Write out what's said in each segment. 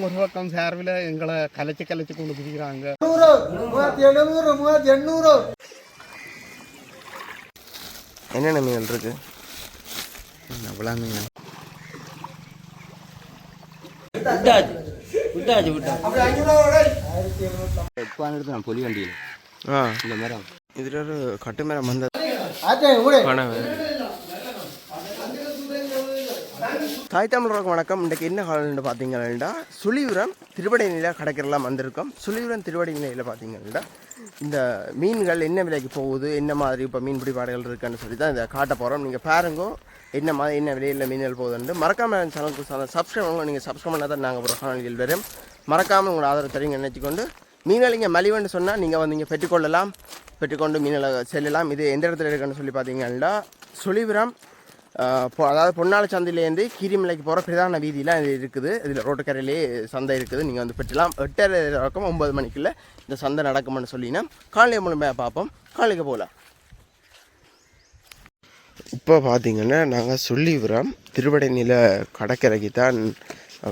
ஒரு பக்கம் சார்பில் எங்களை கலைச்சி கொண்டு பிடிக்கிறாங்க. 800 என்னென்ன மீன் இருக்கு? அவ்வளோ மீன் பொலி வண்டியில் இந்த மரம் இதில் ஒரு கட்டு மரம் வந்தது. தாய் தமிழருக்கு வணக்கம். இன்றைக்கு என்ன காலம்னு பார்த்தீங்கன்னா சுழிபுரம் திருவடை நிலையில் கடைக்கிறலாம் வந்திருக்கோம். சுழிபுரம் திருவடை நிலையில் பார்த்தீங்கன்னா இந்த மீன்கள் என்ன விலைக்கு போகுது, என்ன மாதிரி இப்போ மீன் பிடிப்பாடுகள் இருக்குன்னு சொல்லி தான் இதை காட்ட போகிறோம். நீங்கள் பாருங்க என்ன மாதிரி என்ன விலையில் மீன்கள் போகுதுன்னு. மறக்காமல் சேனலுக்கு சப்ஸ்கிரைப் பண்ணுங்க. நீங்கள் சப்ஸ்கிரைப் பண்ணால் தான் நாங்கள் ஒரு காணொலிகள் வரும். மறக்காமல் உங்களோட ஆதரவு தெரியுங்க நினச்சிக்கொண்டு மீன்கள் இங்கே மலிவுன்னு சொன்னால் நீங்கள் வந்து இங்கே பெற்றுக்கொண்டு மீன்களை செல்லலாம். இது எந்த இடத்துல இருக்குன்னு சொல்லி பார்த்தீங்கன்னா சுழிபுரம் அதாவது பொன்னாள சந்தையிலேருந்து கீரிமலைக்கு போகிற பிரதான வீதியெலாம் இது இருக்குது. இதில் ரோட்டுக்கரையிலே சந்தை இருக்குது. நீங்கள் வந்து பெற்றலாம். 8:30 வரைக்கும் 9 மணிக்குள்ளே இந்த சந்தை நடக்கும்னு சொல்லினா காலையில் மூலமாக பார்ப்போம். காலைக்கு போகலாம். இப்போ பார்த்தீங்கன்னா நாங்கள் சுழிபுரம் திருவடை நில கடற்கரைக்கு தான்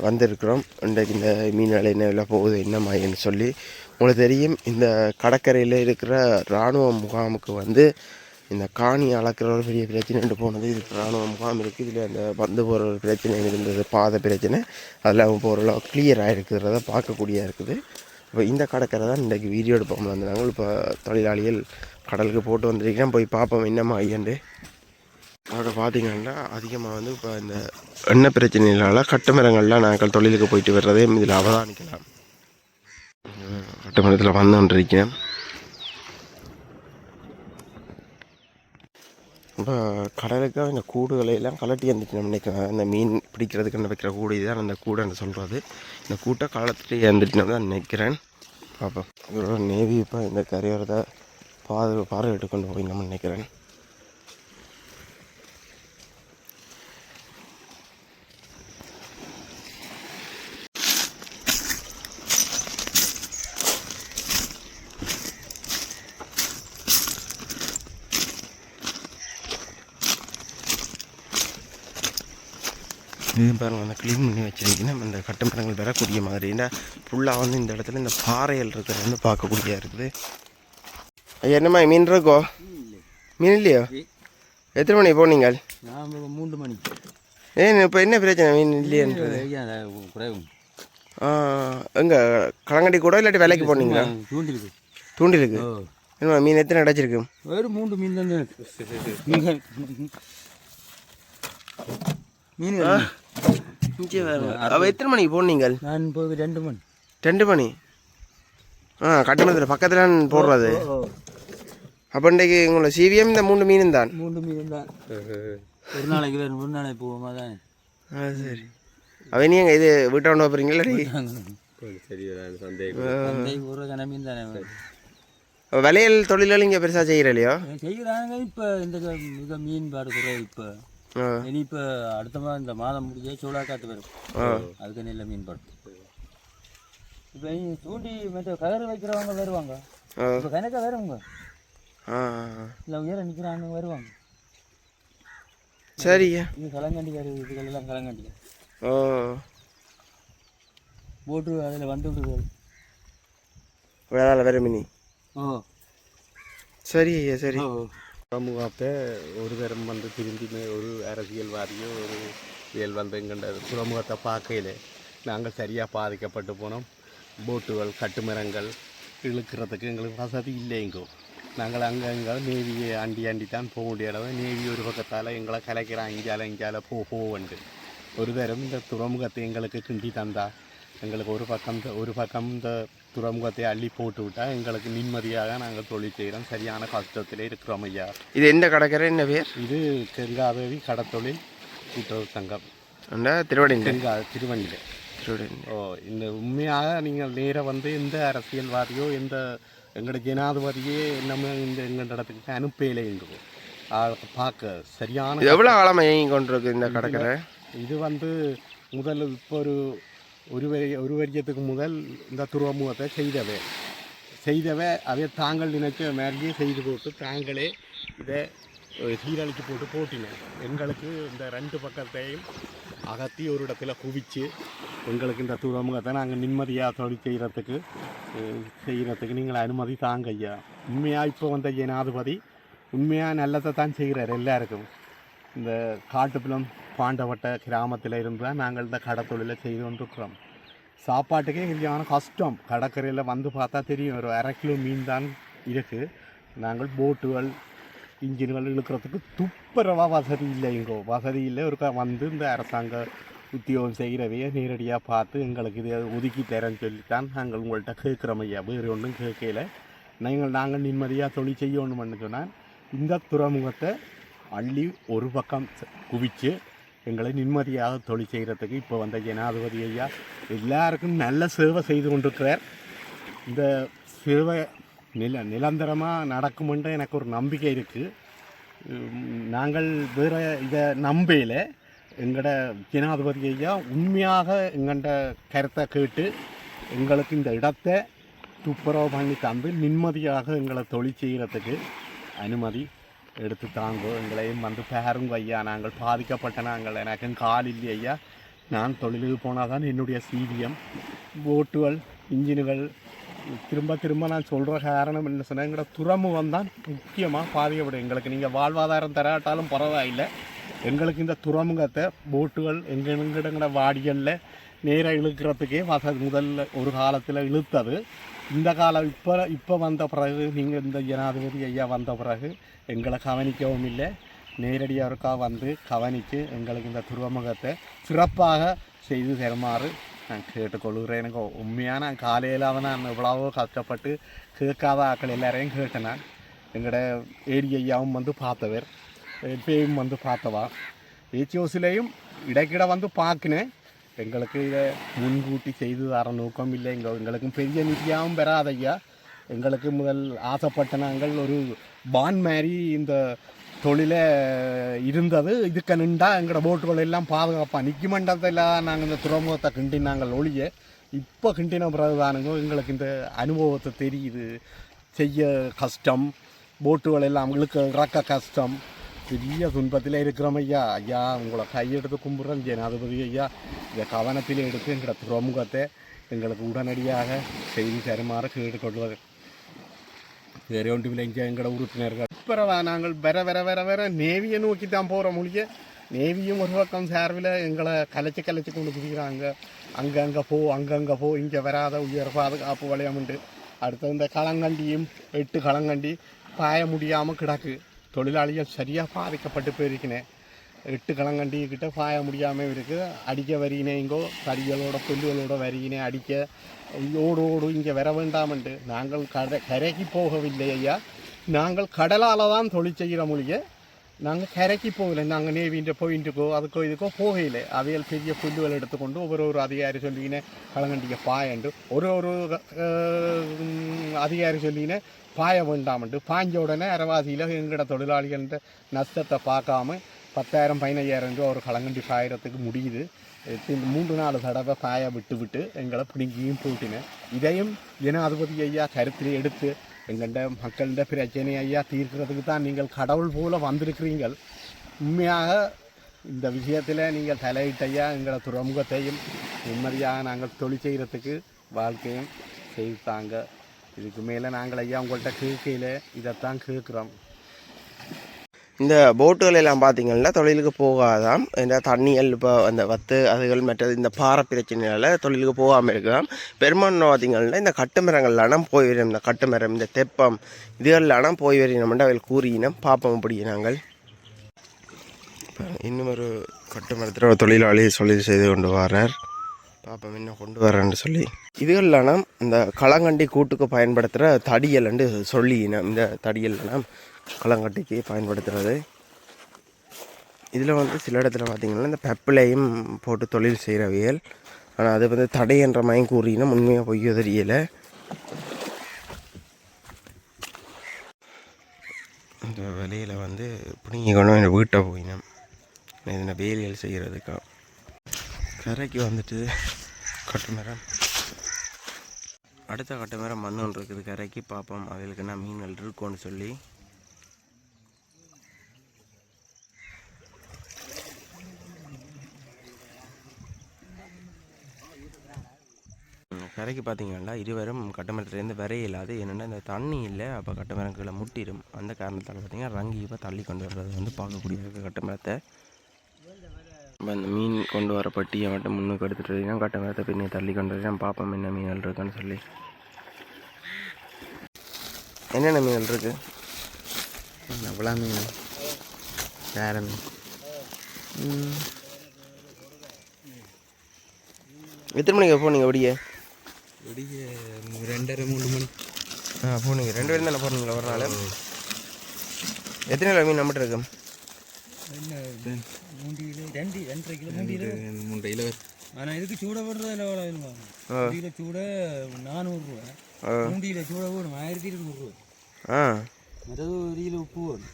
வந்திருக்கிறோம். இன்றைக்கு இந்த மீன் விலை என்ன விலை போகுது என்ன மாதிரின்னு சொல்லி உங்களுக்கு தெரியும். இந்த கடற்கரையில் இருக்கிற இராணுவ முகாமுக்கு வந்து இந்த காணி அளக்கிற ஒரு பெரிய பிரச்சனை போனது. இதுக்கு இராணுவ முகாம் இருக்குது. இதில் அந்த வந்து போகிற ஒரு பிரச்சனை இருந்தது, பாதை பிரச்சனை. அதில் அவங்க போகிற கிளியராக இருக்கிறத பார்க்கக்கூடியதாக இருக்குது. இப்போ இந்த கடற்கரை தான் இன்றைக்கு வீடியோ எடுப்போம் வந்தாங்க. இப்போ தொழிலாளிகள் கடலுக்கு போட்டு வந்துருக்கேன். போய் பார்ப்போம் என்னம்மா ஐயண்டு. அதோட பார்த்திங்கன்னா அதிகமாக வந்து இப்போ இந்த எண்ணெய் பிரச்சனைகளால் கட்டுமரங்கள்லாம் நாங்கள் தொழிலுக்கு போயிட்டு வர்றதே இதில் அவதானிக்கலாம். கட்டுமரத்தில் வந்துருக்கேன். இப்போ கடலுக்காக இந்த கூடுகளையெல்லாம் கலட்டி வந்துட்டு நம்ம நினைக்கிறேன். இந்த மீன் பிடிக்கிறதுக்கு வைக்கிற கூடு இதுதான் அந்த கூடைன்னு சொல்கிறது. இந்த கூட்டை கலத்துட்டு வந்துட்டு தான் நினைக்கிறேன். பார்ப்போம். இதோட நேவி இப்போ இந்த கரையோரத்தை பார்வையிட்டு கொண்டு போய் நம்ம நினைக்கிறேன். இது பாருங்கள் அந்த க்ளீன் பண்ணி வச்சுருக்கீங்கன்னா இந்த கட்டுமரங்கள் வரக்கூடிய மாதிரி. ஏன்னா ஃபுல்லாக வந்து இந்த இடத்துல இந்த பாறைகள் இருக்கிறது வந்து பார்க்கக்கூடியதாக இருக்குது. என்னம்மா மீன் இருக்கோ? மீன் இல்லையோ? எத்தனை மணி போனீங்க? 3 மணி. இப்போ என்ன பிரச்சனை மீன் இல்லையன்றது? எங்கே களங்கட்டி கூட இல்லாட்டி விலைக்கு போனீங்களா? தூண்டிலுக்கு. என்னம்மா மீன் எத்தனை கிடச்சிருக்கு? ஒரு 3 மீன் தான் மீன். அவள் எத்தனை மணிக்கு போனீங்க? நான் போய் 2 மணி. 2 மணி. கட்டுமரத்தில் பக்கத்தில் போடுறது. அப்போ இன்றைக்கு உங்களை சிவிஎம் இந்த 3 மீன் தான். 3 மீன் தான். ஒரு நாளைக்கு வேறு ஒரு நாளைக்கு போவோமா தான். சரி. அவ நீங்க இது வீட்டை கொண்டு போகிறீங்களா? சரி சந்தேகம் ஒரு கன மீன் தானே. வளையல் தொழிலாளி இங்கே பெருசாக செய்கிறலையோ? செய்கிறாங்க. இப்போ இந்த மீன் பாடு குறை. இப்போ இனி இப்போ அடுத்த மாதம் இந்த மாதம் முடிஞ்சே சோழாக்காத்து வரும். அதுக்கு நல்ல மீன் பாடு. இப்போ தூண்டி மற்ற கயிறு வைக்கிறவங்க வருவாங்க. இப்போ கணக்காக வருவாங்க. இல்லை உயர நிற்கிறாங்க வருவாங்க. சரிங்க. இது களங்கண்டிக்காரு. இதுகளெல்லாம் களங்கண்டிக்கா. போட்டு அதில் வந்து விடுறது. வேற மினி. சரி ஐயா சரி. துறைமுகத்தை ஒரு தரம் வந்து திரும்பி ஒரு அரசியல்வாதியோ ஒரு இயல் வந்து எங்கள்ட துறைமுகத்தை பார்க்கையில் நாங்கள் சரியாக பாதிக்கப்பட்டு போனோம். போட்டுகள் கட்டுமரங்கள் இழுக்கிறதுக்கு எங்களுக்கு வசதி இல்லைங்கோ. நாங்கள் அங்கே நேவியை ஆண்டி தான் போக வேண்டிய இடம். நேவி ஒரு பக்கத்தால் எங்களை கலைக்கிறான். இங்கால போவண்டு ஒரு தரம் இந்த துறைமுகத்தை எங்களுக்கு கிண்டி தந்தா எங்களுக்கு ஒரு பக்கம் இந்த துறைமுகத்தை அள்ளி போட்டு விட்டால் எங்களுக்கு நிம்மதியாக நாங்கள் தொழில் செய்கிறோம். சரியான கஷ்டத்தில் இருக்கிறோம் ஐயா. இது எந்த கடற்கரை என்ன பேர்? இது கெங்காதேவி கடத்தொழில் கூட்டுறவு சங்கம் திருவண்ணியில். இந்த உண்மையாக நீங்கள் நேராக வந்து எந்த அரசியல்வாதியோ எந்த எங்களோட ஜனாதிபதியே நம்ம இந்த எங்கள் இடத்துக்கு அனுப்பலைங்கோ பார்க்க. சரியான எவ்வளோ காலமாக இயங்கி கொண்டிருக்கு இந்த கடற்கரை? இது வந்து முதல் இப்போ ஒரு வருஷத்துக்கு முதல் இந்த துறைமுகத்தை செய்தவை அதை தாங்கள் நினைச்ச மாதிரியே செய்து போட்டு தாங்களே இதை சீரழிச்சு போட்டினேன். எங்களுக்கு இந்த 2 பக்கத்தையும் அகத்தி ஒரு இடத்துல குவிச்சு எங்களுக்கு இந்த துறைமுகத்தை நாங்கள் நிம்மதியாக தொழில் செய்கிறதுக்கு நீங்கள் அனுமதி தாங்க ஐயா. உண்மையாக இப்போ வந்த ஜனாதிபதி உண்மையாக நல்லதை தான் செய்கிறார் எல்லாருக்கும். இந்த காட்டுப்புலம் பாண்டவட்ட கிராமத்தில் இருந்து தான் நாங்கள் இந்த கடத்தொழிலை செய்து கொண்டிருக்கிறோம். சாப்பாட்டுக்கே சரியான கஷ்டம். கடற்கரையில் வந்து பார்த்தா தெரியும், ஒரு 1/2 கிலோ மீன் தான் இருக்குது. நாங்கள் போட்டுகள் இன்ஜின்கள் இழுக்கிறதுக்கு துப்புரவாக வசதி இல்லை. இங்கோ வசதி இல்லை. ஒரு வந்து இந்த அரசாங்க உத்தியோகம் செய்கிறவையே நேரடியாக பார்த்து எங்களுக்கு இதை ஒதுக்கி தரேன்னு சொல்லித்தான் நாங்கள் உங்கள்கிட்ட கேட்குறோம் ஐயா. வேறு ஒன்றும் கேட்கல. நாங்கள் நிம்மதியாக தொழில் செய்யணும்னு சொன்னால் இந்த துறைமுகத்தை அள்ளி ஒரு பக்கம் குவித்து எங்களை நிம்மதியாக தொழில் செய்கிறதுக்கு இப்போ வந்த ஜனாதிபதி ஐயா எல்லாருக்கும் நல்ல சேவை செய்து கொண்டிருக்கிறார். இந்த சேவை நிரந்தரமாக நடக்குமென்று எனக்கு ஒரு நம்பிக்கை இருக்குது. நாங்கள் வேறு இதை நம்பையில் எங்களோட ஜனாதிபதி ஐயா உண்மையாக எங்கள்ட கருத்தை கேட்டு எங்களுக்கு இந்த இடத்தை துப்புரவு பண்ணி தந்து நிம்மதியாக எங்களை தொழில் செய்கிறதுக்கு அனுமதி எடுத்து தாங்கோ. எங்களையும் வந்து பாருங்க ஐயா. நாங்கள் பாதிக்கப்பட்ட நாங்கள் எனக்கும் கால் இல்லை ஐயா. நான் தொழிலுக்கு போனால் தான் என்னுடைய சிவிஎம் போட்டுகள் இன்ஜின்கள் திரும்ப நான் சொல்கிற காரணம் என்ன சொன்னால் எங்களோட துறைமுகம் தான் முக்கியமாக பாதிக்கப்படும். எங்களுக்கு நீங்கள் வாழ்வாதாரம் தராட்டாலும் பரவாயில்லை. எங்களுக்கு இந்த துறைமுகத்தை போட்டுகள் எங்கெங்கட வாடிகளில் நேராக இழுக்கிறதுக்கே முதல்ல ஒரு காலத்தில் இழுத்தது. இந்த காலம் இப்போ வந்த பிறகு நீங்கள் இந்த ஜனாதிபதி ஐயா வந்த பிறகு எங்களை கவனிக்கவும் இல்லை. நேரடியாக இருக்கா வந்து கவனித்து எங்களுக்கு இந்த துறைமுகத்தை சிறப்பாக செய்து தருமாறு நான் கேட்டுக்கொள்கிறேன். எனக்கு உண்மையாக நான் காலையில் நான் எவ்வளவோ கஷ்டப்பட்டு கேட்காத ஆக்கள் எல்லாரையும் கேட்டேன். நான் எங்களோட ஏடி ஐயாவும் வந்து பார்த்தவர், பேயும் வந்து பார்த்தவா, ஏச்சிஓசிலையும் இடைக்கிட வந்து பார்க்கினேன். எங்களுக்கு இதை முன்கூட்டி செய்து தர நோக்கம் இல்லை. எங்களுக்கும் பெரிய நிதியாகவும் பெறாதையா. எங்களுக்கு முதல் ஆசைப்பட்ட நாங்கள் ஒரு பான் மாதிரி இந்த தொழிலை இருந்தது. இதுக்கு நின்றா எங்களோட போட்டுகள் எல்லாம் பாதுகாப்பாக நிற்குமண்டத்தில் நாங்கள் இந்த துறைமுகத்தை கிண்டினாங்கள் ஒழிய இப்போ கிண்டின பிறகுதானுங்க எங்களுக்கு இந்த அனுபவத்தை தெரியுது. செய்ய கஷ்டம், போட்டுகள் எல்லாம் இறக்க கஷ்டம், பெரிய துன்பத்தில் இருக்கிறோம் ஐயா. ஐயா உங்களை கையெடுத்து கும்பிட்றேன் ஜனாதிபதி ஐயா. இதை கவனத்தில் எடுத்து எங்களோட துறைமுகத்தை எங்களுக்கு உடனடியாக செய்து தருமாறு கேட்டுக்கொள்வது. வேறு ஒன்றுமில்லை. இங்கே எங்களோட உறுப்பினர்கள் இப்போ நாங்கள் வர நேவியை நோக்கி தான் போகிறோம். மொழிய நேவியும் ஒரு பக்கம் சார்பில் எங்களை கலைச்சி கொண்டு குதிக்கிறாங்க. அங்கங்கே போ இங்கே வராத உயர் பாதுகாப்பு வளையமுண்டு. அடுத்து இந்த களங்கண்டியும் 8 களங்கண்டி பாய முடியாமல் கிடக்கு. தொழிலாளிகள் சரியாக பாதிக்கப்பட்டு போயிருக்கினேன். 8 களங்கண்டி கிட்ட பாய முடியாமல் இருக்குது. அடிக்க வரியினே இங்கோ கடிகளோட புல்லுகளோட வரியினே அடிக்க ஓடு இங்கே வர வேண்டாமண்டு. நாங்கள் கரைக்கு போகவில்லை ஐயா. நாங்கள் கடலால் தான் தொழில் செய்கிற மொழியை நாங்கள் கரைக்கு போகலை. நாங்கள் நேவின்ற போயின்ட்டுக்கோ அதுக்கோ இதுக்கோ போகலை. அவைகள் பெரிய புல்லுகள் எடுத்துக்கொண்டு ஒவ்வொரு அதிகாரி சொல்லினே களங்கண்டிக்க பாயண்டு ஒரு அதிகாரி சொல்லினே பாய வேண்டாமண்டு. பாஞ்ச உடனே அரவாசியில் எங்களோட தொழிலாளிகள்ன்ற நஷ்டத்தை பார்க்காம 10,000 15,000 ரூபா ஒரு களங்கண்டி பாயறதுக்கு முடியுது. 3-4 தடவை பாய விட்டு எங்களை பிடுங்கியும் போட்டினேன். இதையும் ஜனாதிபதி ஐயா கருத்தில் எடுத்து எங்கள்ட மக்கள்கிட்ட பிரச்சனை ஐயா தீர்க்கிறதுக்கு தான் நீங்கள் கடவுள் போல வந்திருக்கிறீங்கள். உண்மையாக இந்த விஷயத்தில் நீங்கள் தலையிட்ட ஐயா எங்களை துறைமுகத்தையும் நிம்மதியாக நாங்கள் தொழில் செய்கிறதுக்கு வாழ்க்கையும் செய்தாங்க. இதுக்கு மேலே நாங்கள் ஐயா உங்கள்கிட்ட கேட்கையில் இதைத்தான் கேட்குறோம். இந்த போட்டுகள் எல்லாம் பார்த்திங்கன்னா தொழிலுக்கு போகாதான். இந்த தண்ணிகள் இப்போ அந்த வத்து அதுகள் மற்றது இந்த பாறை பிரச்சனையால் தொழிலுக்கு போகாமல் இருக்கலாம். பெரும்பான்மை பார்த்திங்கன்னா இந்த கட்டுமரங்கள்லாம் போய் வரும். இந்த கட்டுமரம் இந்த தெப்பம் இதுகள்லாம் போய் வரையணும்ட்டு அவைகள் கூறினோம். பார்ப்போம் அப்படி நாங்கள் இப்போ இன்னும் ஒரு கட்டுமரத்தில் ஒரு தொழிலாளி தொழில் செய்து கொண்டு வரார். பார்ப்போம் என்ன கொண்டு வரேன்னு சொல்லி. இதுகள்லாம் இந்த களங்கண்டி கூட்டுக்கு பயன்படுத்துகிற தடியல்ண்டு சொல்லினோம். இந்த தடியல்லாம் களங்கட்டிக்கு பயன்படுத்துகிறது. இதில் வந்து சில இடத்துல பார்த்திங்கன்னா இந்த பெப்பிலையும் போட்டு தொழில் செய்கிறவியல். ஆனால் அது வந்து தடை என்ற மயம் கூறினா உண்மையாக பொய்யோ தெரியலை. இந்த வேலையில் வந்து பிடிங்கணும் என் வீட்டை போயினோம் இந்த வேலைகள் செய்கிறதுக்கா. கரைக்கு வந்துட்டு கட்டுமரம் அடுத்த கட்டுமரம் மண் ஒன்று இருக்குது கரைக்கு. பார்ப்போம் அவங்களுக்கு என்ன மீன்கள் இருக்குன்னு சொல்லி. கரைக்கு பார்த்தீங்கன்னா இருவரும் கட்டுமரத்துலேருந்து வரைய இல்லாது என்னென்னா இந்த தண்ணி இல்லை அப்போ கட்டுமரம் கீழே முட்டிடும் அந்த காரணத்தால் பார்த்தீங்கன்னா ரங்கி இப்போ தள்ளி கொண்டு வர்றது வந்து பார்க்கக்கூடிய கட்டுமரத்தை இப்போ அந்த மீன் கொண்டு வர பட்டியை மட்டும் முன்னுக்கு எடுத்துகிட்டு கட்டுமரத்தை பின்னே தள்ளி கொண்டு வரேன் பார்ப்போம் என்ன மீன்கள் இருக்குன்னு சொல்லி. என்னென்ன மீன்கள் இருக்குது? அவ்வளோ மீன் வேற மீன். எத்தனை மணிக்கு போனீங்க விடிய? 2:30-3 மணி. போனீங்க 2 பேரும் தானே போனீங்களா ஒரு நாள்? எத்தனை கிலோ மீன் நம்மகிட்ட இருக்கு? 2.5 கிலோ. ஆனால் இதுக்கு சூட போடுறதில்ல கிலோ சூட 400 ரூபா, 3 கிலோ சூட போடும் 1200 ரூபா. மற்றது 1 கிலோ உப்பு போடும்.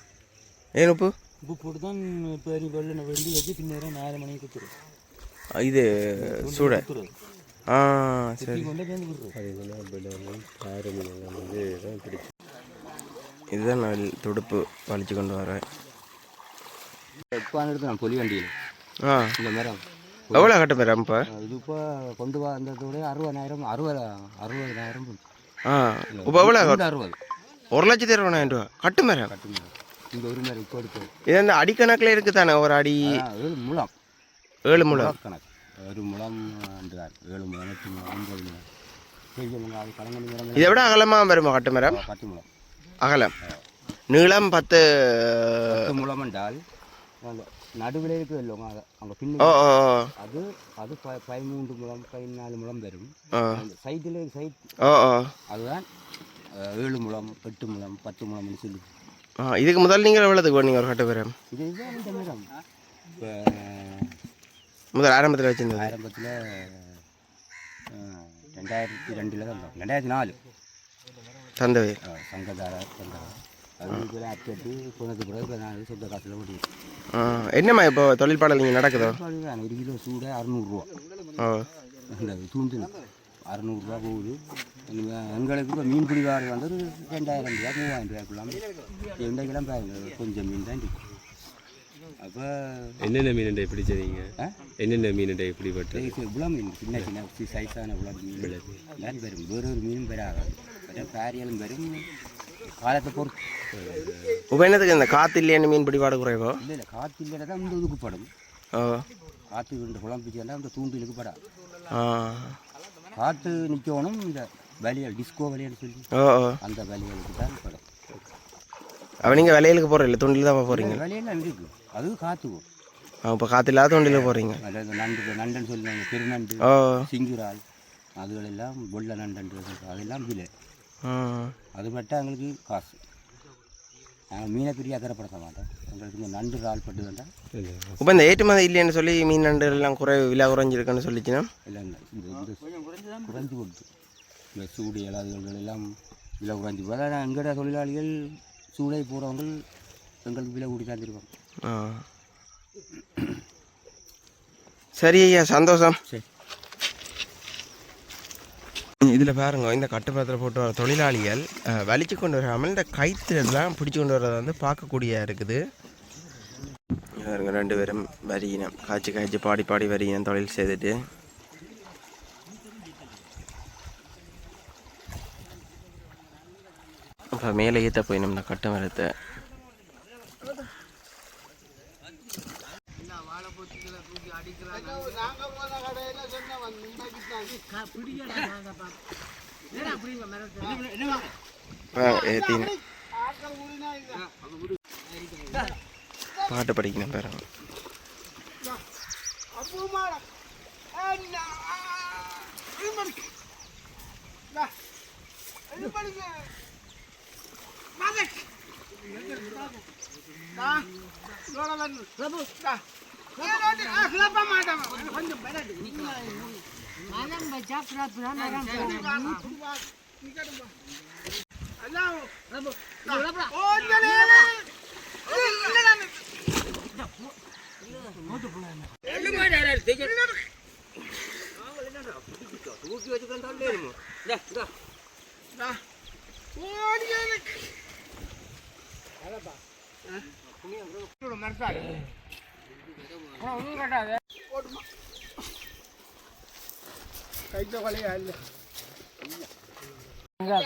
ஏன் உப்பு? உப்பு போட்டு தான் இப்போ வெள்ளை வெள்ளி வச்சு பின்னேரம் 4 மணிக்கு கொடுத்துரும். இது சூட. சரி. இதுதான் நான் துடுப்பு வலிச்சு கொண்டு வரேன். இப்போ எடுத்து பொலி வண்டியில் இந்த மரம் எவ்வளோ கட்ட மரம் இப்போ? இது இப்போ கொண்டு வந்ததோட 60,000. இப்போ எவ்வளோ? 60. 1,60,000 ரூபா கட்டு மரம். இந்த ஒரு மரம் இப்போ எடுத்து இது அந்த அடிக்கணக்கில் இருக்குது தானே? ஒரு அடி 7 முழம் கணக்கு. ஒரு முழம் 7 முழம் 8 முழம் 9 முழம். இதை விட அகலமாக வருமா கட்டு மரம்? 10 முழம் அகலம். நீளம் 10 முழம் என்றால் நடுவில் இருக்கு இல்லைங்க அங்கே பின்ன அது 13 முழம் 14 முழம் வரும். சைடில் அதுதான் 7 முழம் 8 முழம் 10 முழம்னு சொல்லி. இதுக்கு முதல் நீங்கள் எவ்வளோதுக்கு போனீங்க ஒரு கட்டு மரம்? இதுதான் இந்த மரம் இப்போ முதல் ஆரம்பத்தில் வச்சுருந்தது. ஆரம்பத்தில் 2002 தான் 2004 தந்தவை சங்கதார அது அச்சட்டு போனது பிறகு நான் சொந்த காசில் ஓடி. என்னம்மா இப்போ தொழில்பாடல் நீங்கள் நடக்குதோ? 1 கிலோ சூட 600 ரூபா. இந்த தூண்டில் 600 ரூபா போகுது. எங்களுக்கு இப்போ மீன் பிடிவாரு வந்து 2000 ரூபா 3000 ரூபாய்க்குள்ளாமல் எந்த கிளம்ப கொஞ்சம் மீன் தான் இருக்கு. அப்போ என்னென்ன மீன் பிடிச்சதீங்க? என்னென்ன மீன் பிடிப்பட்டு? இவ்வளோ மீன் சின்ன சின்ன சைஸான இவ்வளோ மீன் எல்லாம் வரும். வேறு ஒரு மீனும் வராது. பேரியலும் வரும் காலத்தை பொறுத்து. இப்போ என்னதுக்கு இந்த காற்று இல்லையான்னு மீன் பிடிப்பாடு குறைவோ? இல்லை காற்று இல்லைன்னா தான் இந்த இதுக்கு படும். காற்று இந்த குழம்பிச்சா இந்த தூண்டிலுக்கு படாது. காற்று நிற்கணும் இந்த வலியல் டிஸ்கோ வலியல்னு சொல்லி அந்த வலியலுக்கு தான் படம். அப்போ நீங்கள் வலையலுக்கு போகிறீங்க இல்லை தூண்டில் தான் போகிறீங்க? வலியெல்லாம் இருக்கு அது காற்றுக்கும். இப்போ காற்று இல்லாத தூண்டில் போகிறீங்க? நண்டுன்னு சொல்லி பெருநண்டு சிங்குரால் அதுகளெல்லாம் வெள்ளை நண்டு அதெல்லாம் விலை. அது மட்டும் எங்களுக்கு காசு. நாங்கள் மீனை பிரியா அக்கறைப்படுத்த மாட்டோம். எங்களுக்கு இந்த நண்டு ரால் பட்டு வேண்டாம். இப்போ இந்த ஏற்றுமதி இல்லைன்னு சொல்லி மீன் நண்டு எல்லாம் விலை குறைஞ்சிருக்குன்னு சொல்லிச்சுன்னா? இல்லை இல்லை இந்த குறைஞ்சி கொடுத்து இந்த சூடு இலாதுகள் எல்லாம் விலை குறைஞ்சி போது. ஆனால் எங்களோட தொழிலாளிகள் சூடை போகிறவங்க எங்களுக்கு விலை கூட்டி தந்துருவோம். சரி ஐயா, சந்தோஷம். சரி. இதில் பாருங்க, இந்த கட்டுப்பாத்திரம் போட்டு வர தொழிலாளிகள் வலிச்சு கொண்டு வராமல் இந்த கைத்திலாம் பிடிச்சி கொண்டு வர்றதை வந்து பார்க்கக்கூடிய இருக்குது. பாருங்க 2 பேரும் வரியினம் காய்ச்சி பாடி பாடி வரியினம் தொழில் செய்துட்டு இப்போ மேலே ஏற்ற போய் நம்ம கட்டு மரத்தை பாட்டு படிக்கணும் பாருங்க.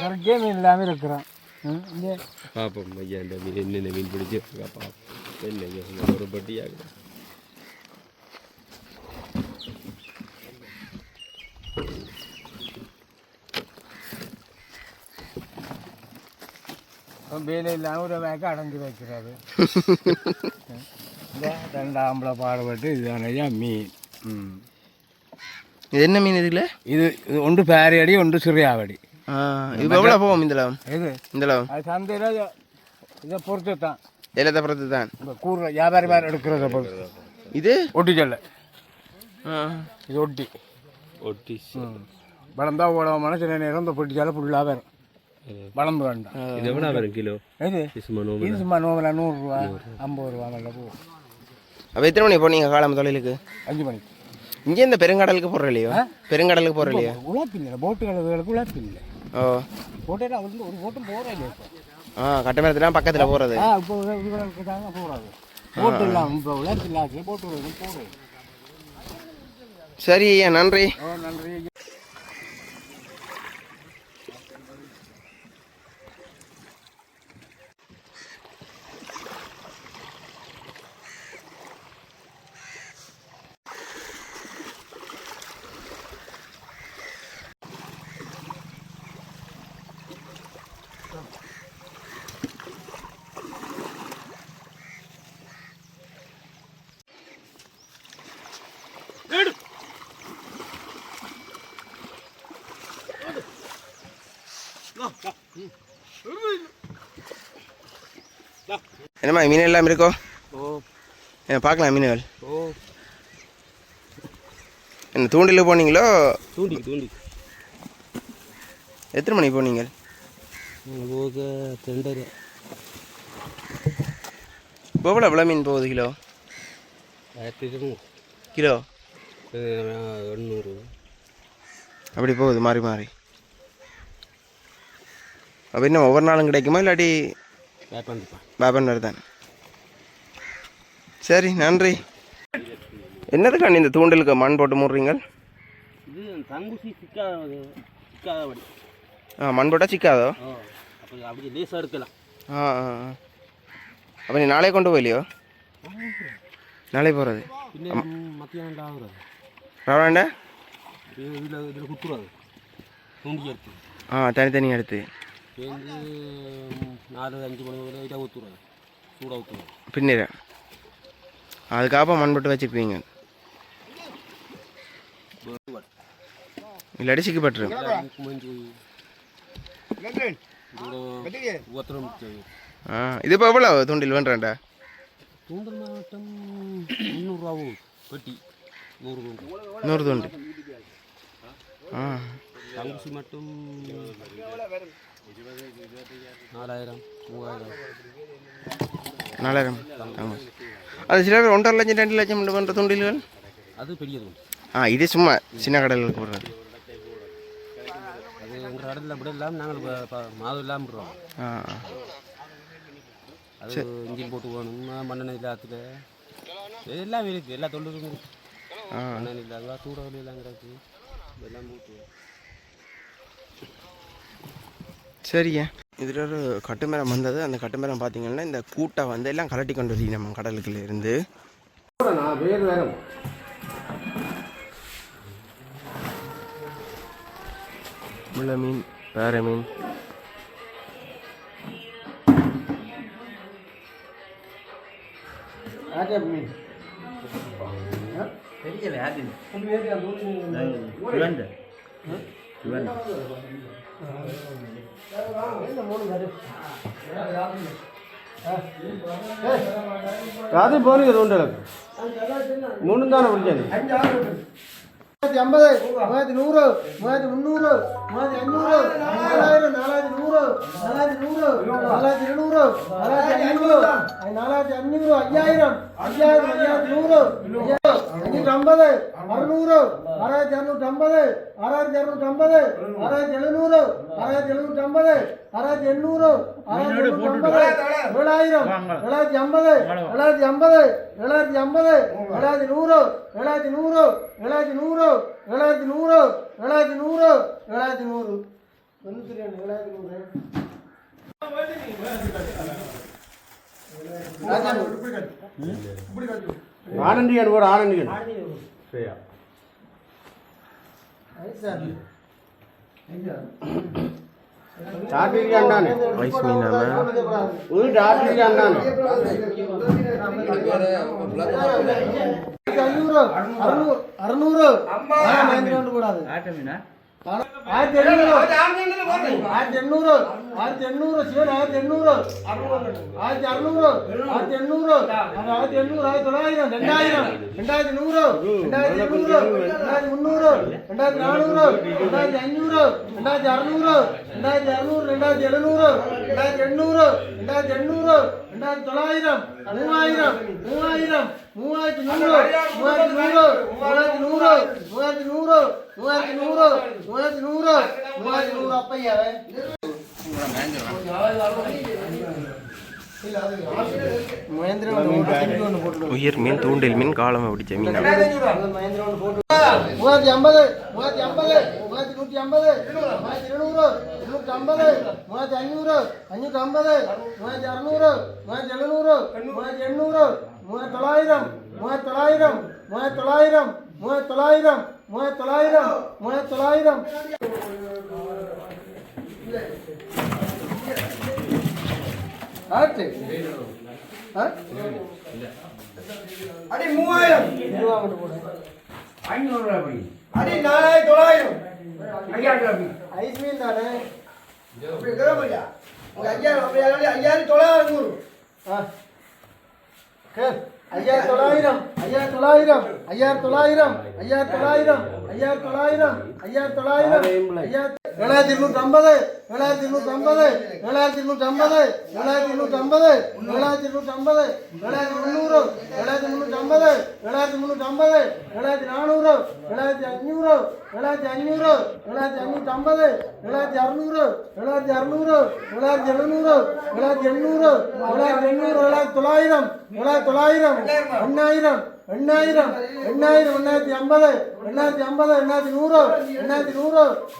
கரெக்டே மீன் இல்லாமல் இருக்கிறோம். பார்ப்போம் ஐயா இந்த மீன் என்னென்ன மீன் பிடிச்சிருக்கா பார்ப்போம். என்ன ஒரு பட்டியாக வேலை இல்லாமல் ஒரு வேக்க அடைஞ்சு வைக்கிறாரு. இந்த 2 ஆம்பளை பாடுபட்டு இதுதான் ஐயா மீன். இது என்ன மீன் இதுல? இது ஒன்று பேரையடி ஒன்று சிறியாவடி. இது எவ்வளோ போகும் இந்த லாபம்? இது இந்த லாபம் அது சந்தையில் இதை பொறுத்து தான், எல்லாத்த பொறுத்து தான். இப்போ கூற வியாபாரி மாதிரி எடுக்கிறத பொறுத்து. இது ஒட்டி சொல்ல, இது ஒட்டி ஒட்டி வளர்ந்தா ஓடாமல் சில நேரம் இந்த பொட்டி சாலை ஃபுல்லாக வரும். வளர்ந்து வேண்டாம். இது எவ்வளோ வரும் கிலோ? இது இது சும்மா நோவில் 100 ரூபா 50 ரூபா மேலே போகும். அப்போ எத்தனை மணி போனீங்க காலம் தொழிலுக்கு? 5 மணிக்கு. இங்கே இந்த பெருங்கடலுக்கு போடுற இல்லையோ? பெருங்கடலுக்கு போடுற இல்லையா? உழைப்பில்லை, போட்டு கழுவுகளுக்கு உழைப்பில்லை. ஓ போட்டேன்னா வந்து ஒரு போட்டும் போகிறேன் இல்லையா இப்போ. கட்டமரத்துலாம் பக்கத்தில் போகிறது. இப்போ இதுகளுக்கு தாங்க போகிறாது. போட்டு இல்லாமல் இப்போ உழைப்பில்லாச்சு போட்டு போடுறது. சரி ஐயா, நன்றி. நன்றி. என்னம்மா மீன் எல்லாம் இருக்கோ? என்ன பார்க்கலாம் மீன்கள்? என்ன தூண்டில் போனீங்களோ? தூண்டி எத்தனை மணிக்கு போனீங்க? போக 2:30. எவ்வளோ மீன் போகுது கிலோ? 1200 கிலோ 800 அப்படி போகுது மாறி மாறி. அப்போ என்ன ஒவ்வொரு நாளும் கிடைக்குமா இல்லாட்டி பாபன் வருதான்? சரி, நன்றி. என்னதுக்காண்டி இந்த தூண்டலுக்கு மண் போட்டு மூடுறீங்க? இது தங்குசி சிக்காதபடி. மண் போட்டால் சிக்காதோ? அப்படி லேசாக இருக்கலாம். அப்போ நீ நாளே கொண்டு போயிலையோ? நாளே போகிறது மத்தியானம் ஆகுறது ரவாண்டா இதில் குத்துறாது. தூண்டி எடுத்து தனித்தனி எடுத்து சேர்ந்து 4-5 மணி வரை லைட்டாக ஊற்றுறாது, சூடாக ஊற்றுறாது. பின்னிற அதுக்காக மண் போட்டு வச்சுக்குவீங்க, இல்லாட்டி சிக்கப்பட்டுரும். இது இப்போ எவ்வளோ தூண்டில் வேண்டாண்டா? தூண்டல் மாவட்டம் 300 ரூபா பெட்டி, 100 தூண்டு. தங்குசி மட்டும் 4000 3000 4000. அது சில பேர் 1.5 லட்சம் 2 லட்சம் பண்ணுற தூண்டில்கள். அது பெரிய தூண்டு. இது சும்மா சின்ன கடலுக்கு போடுறது. அது எங்கள் கடலில் அப்படி இல்லாமல் நாங்கள் மாதம் இல்லாமல் விடுறோம். அது இன்ஜின் போட்டு போகணும், மண்ணெண்ணெய் இல்லாத்துல எல்லாம் இருக்குது, எல்லா தொழிலும் இருக்குது. மண்ணெண்ணெய் இல்லாத சூடாவளி எல்லாம் கிடக்கு, எல்லாம் போட்டு. சரிங்க, இதில் ஒரு கட்டுமரம் வந்தது. அந்த கட்டுமரம் பார்த்தீங்கன்னா இந்த கூட்டை வந்து எல்லாம் கலட்டி கொண்டு வரீங்க நம்ம கடலுக்குள்ள இருந்து. வேறு வேறு முள்ள மீன், வேற மீன், மீன் ராத்திரி போனீங்க தூண்டலுக்கு 3 தானே பிடிச்சது. 50, 100, 300, 500, 4000, 4100, 4200, 4500, 5000, 5000, 5100, 550, 600, 6250, 6250, 6700, 6750, 6800, 7000, 750, 750, 750, 7100, 7100, 7100, 7100, 7100 7100 72 ஆனந்தியன் ஒரு ஆனந்தியன் சரியா டாக்டர் அண்ணானே ஐஸ் மீனாம ஒரு டாக்டர் அண்ணானே 600 கூடாது 1800 சிவன் 1800 1600 1800 1900 2000 2100 2200 2300 2400 2500 2600 2600 2700 2800 2900 2900 3000 3000 அப்பையா உயிர் மீன் தூண்டில் மீன் காலமை பிடிச்ச மீன் 3050 3150 3150 200 250 3500 550 3600 3700 3800 3900 3900 3900 3900 ஆச்சு அடி 3000 ரூபா மட்டும் போடு 500 ரூபா படி அடி 4900 5000 ஐஸ் மீன் தானே அப்படி கிராமயா உங்க 5000 அப்படியே 5900 ஆ கேள் 5900 5900 5900 5900 5900 5900 7250 7250 7250 7250 7350 7350 7350 7400 7500 7500 7550 7600 7600 7700 7800 900 9000 8000 8000 8000 8000 850 850 1100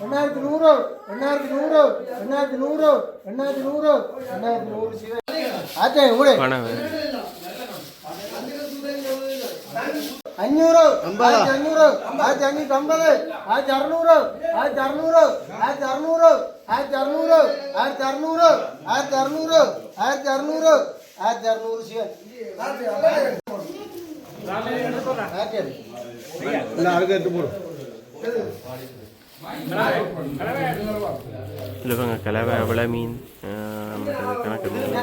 1100 1100 1100 1100 1100 ஆச்சே ஊரே கனவு 500 500 550 600 600 600 600 600 600 600 சிவன் இவங்க கலவை அவளை மீன் கணக்கு 2000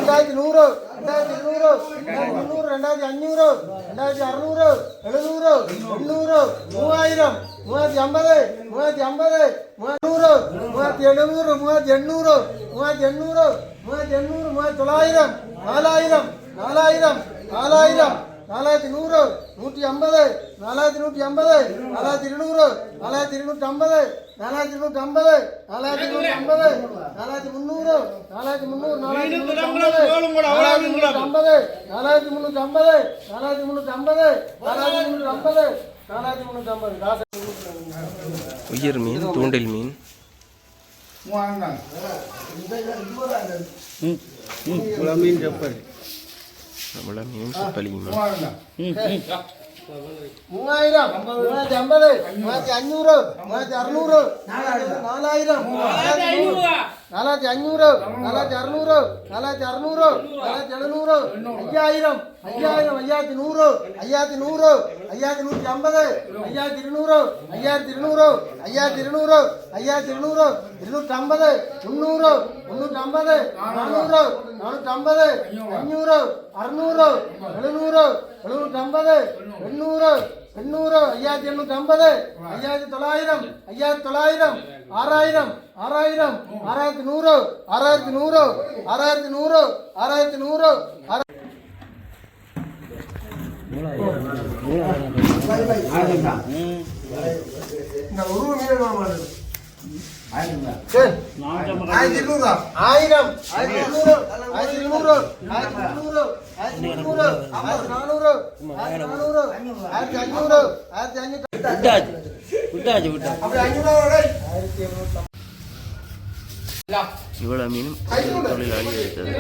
2100 2200 2300 2500 2600 700 3000 3050 3050 300 3700 3800 3800 3900 4000 4000 4000 4100 150 4150 4200 4250 4250 4250 4300 உயிர் மீன் தூண்டில் மீன் மீன் செப்பல் அவளை மீன் செப்பலி மீன் 3000 3050 3500 3600 4000 4500 4600 4600 4700 5000 5100 5100 5150 5200 5200 5200 5200 250 300 350 400 450 500 600 700 750 800 800 5850 5900 5900 6000 6000 6100 6100 6100 6100 இந்த ஒரு மீன் இவ்வளோ மீனும் தொழிலாளி எடுத்தது.